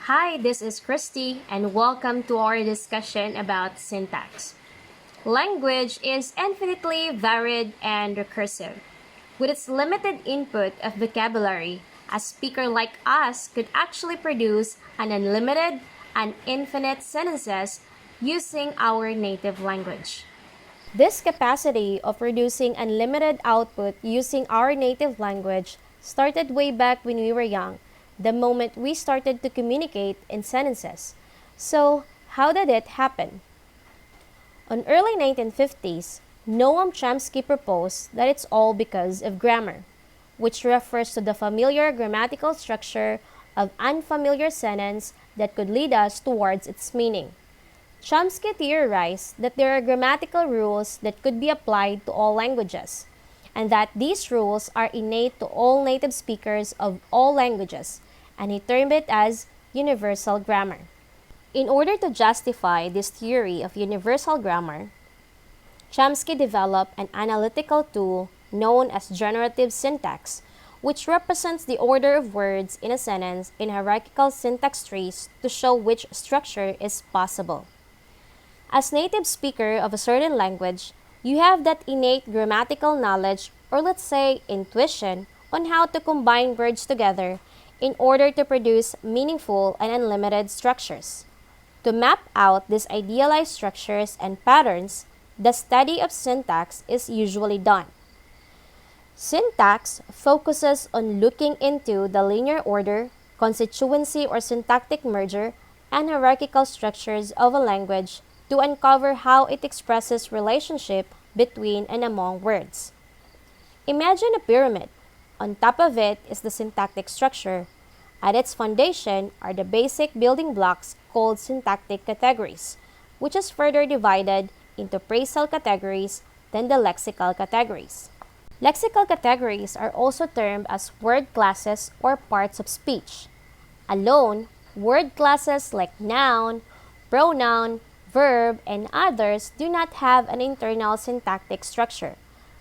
Hi, this is Christy, and welcome to our discussion about syntax. Language is infinitely varied and recursive. With its limited input of vocabulary, a speaker like us could actually produce an unlimited and infinite sentences using our native language. This capacity of producing unlimited output using our native language started way back when we were young, the moment we started to communicate in sentences. So, how did it happen? On early 1950s, Noam Chomsky proposed that it's all because of grammar, which refers to the familiar grammatical structure of unfamiliar sentence that could lead us towards its meaning. Chomsky theorized that there are grammatical rules that could be applied to all languages, and that these rules are innate to all native speakers of all languages, and he termed it as universal grammar. In order to justify this theory of universal grammar, Chomsky developed an analytical tool known as generative syntax, which represents the order of words in a sentence in hierarchical syntax trees to show which structure is possible. As native speaker of a certain language, you have that innate grammatical knowledge, or let's say intuition, on how to combine words together in order to produce meaningful and unlimited structures. To map out these idealized structures and patterns, the study of syntax is usually done. Syntax focuses on looking into the linear order, constituency or syntactic merger, and hierarchical structures of a language to uncover how it expresses relationship between and among words. Imagine a pyramid. On top of it is the syntactic structure. At its foundation are the basic building blocks called syntactic categories, which is further divided into phrasal categories, then the lexical categories. Lexical categories are also termed as word classes or parts of speech. Alone, word classes like noun, pronoun, verb, and others do not have an internal syntactic structure,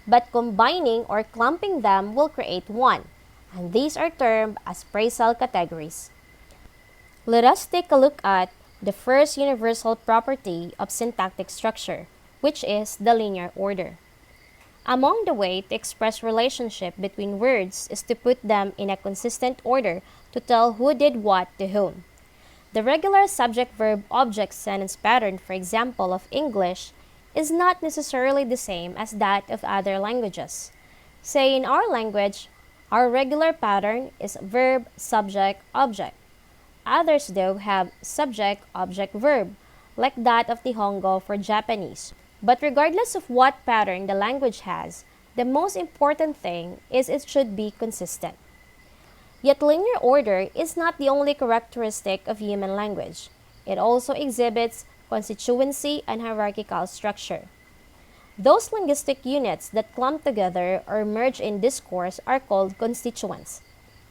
but combining or clumping them will create one, and these are termed as phrasal categories. Let us take a look at the first universal property of syntactic structure, which is the linear order. Among the way to express relationship between words is to put them in a consistent order to tell who did what to whom. The regular subject-verb-object sentence pattern, for example, of English, is not necessarily the same as that of other languages. Say in our language, our regular pattern is verb, subject, object. Others, though, have subject, object, verb, like that of Nihongo for Japanese. But regardless of what pattern the language has, the most important thing is it should be consistent. Yet linear order is not the only characteristic of human language. It also exhibits constituency and hierarchical structure. Those linguistic units that clump together or merge in discourse are called constituents.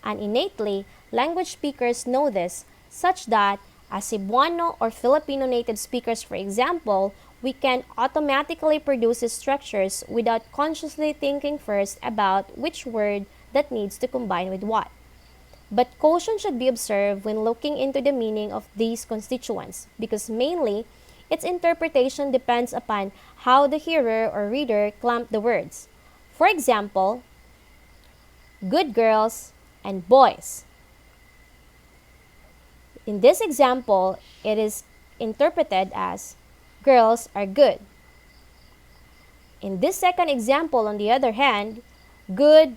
And innately, language speakers know this, such that as Cebuano or Filipino native speakers, for example, we can automatically produce these structures without consciously thinking first about which word that needs to combine with what. But caution should be observed when looking into the meaning of these constituents, because mainly, its interpretation depends upon how the hearer or reader clump the words. For example, good girls and boys. In this example, it is interpreted as girls are good. In this second example, on the other hand, good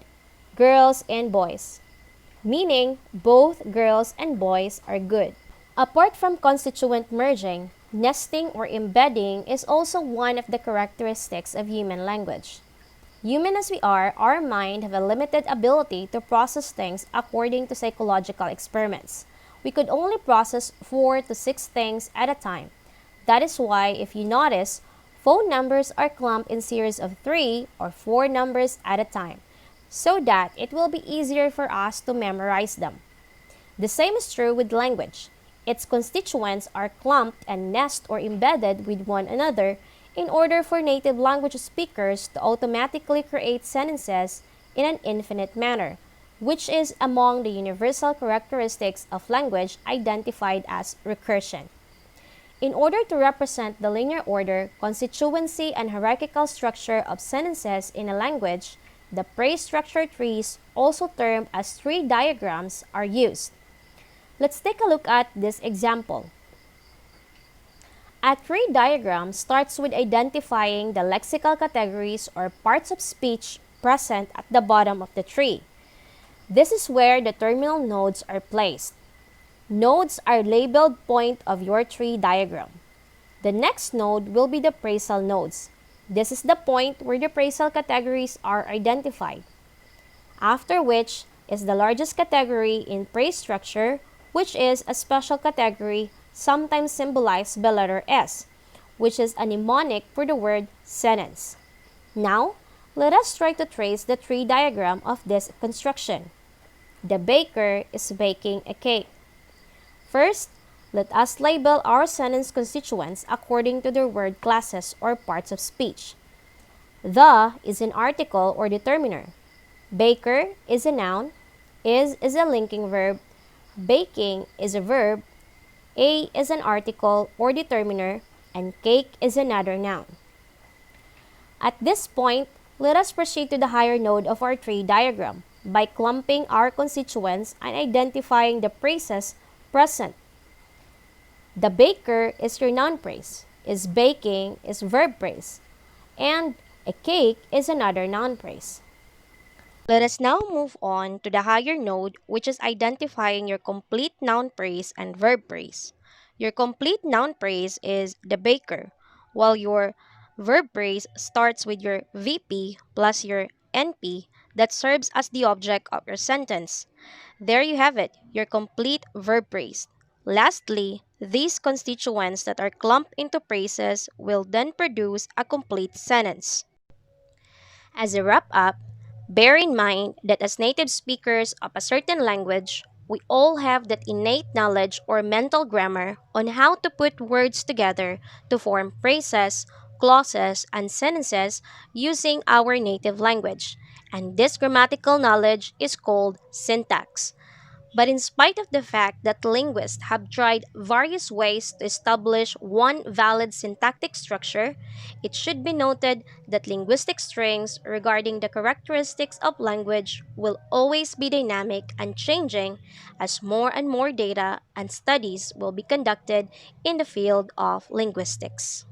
girls and boys, meaning both girls and boys are good. Apart from constituent merging, nesting or embedding is also one of the characteristics of human language. Human as we are, our mind have a limited ability to process things according to psychological experiments. We could only process 4 to 6 things at a time. That is why, if you notice, phone numbers are clumped in series of 3 or 4 numbers at a time, so that it will be easier for us to memorize them. The same is true with language. Its constituents are clumped and nest or embedded with one another in order for native language speakers to automatically create sentences in an infinite manner, which is among the universal characteristics of language identified as recursion. In order to represent the linear order, constituency, and hierarchical structure of sentences in a language, the phrase structure trees, also termed as tree diagrams, are used. Let's take a look at this example. A tree diagram starts with identifying the lexical categories or parts of speech present at the bottom of the tree. This is where the terminal nodes are placed. Nodes are labeled point of your tree diagram. The next node will be the phrasal nodes. This is the point where the phrasal categories are identified. After which is the largest category in phrase structure, which is a special category sometimes symbolized by letter S, which is a mnemonic for the word sentence. Now, let us try to trace the tree diagram of this construction. The baker is baking a cake. First, let us label our sentence constituents according to their word classes or parts of speech. The is an article or determiner. Baker is a noun. Is a linking verb. Baking is a verb. A is an article or determiner, and cake is another noun. At this point, let us proceed to the higher node of our tree diagram by clumping our constituents and identifying the phrases present. The baker is your noun phrase, is baking is verb phrase, and a cake is another noun phrase. Let us now move on to the higher node, which is identifying your complete noun phrase and verb phrase. Your complete noun phrase is the baker, while your verb phrase starts with your VP plus your NP that serves as the object of your sentence. There you have it, your complete verb phrase. Lastly, these constituents that are clumped into phrases will then produce a complete sentence. As a wrap up, bear in mind that as native speakers of a certain language, we all have that innate knowledge or mental grammar on how to put words together to form phrases, clauses, and sentences using our native language. And this grammatical knowledge is called syntax. But in spite of the fact that linguists have tried various ways to establish one valid syntactic structure, it should be noted that linguistic strings regarding the characteristics of language will always be dynamic and changing as more and more data and studies will be conducted in the field of linguistics.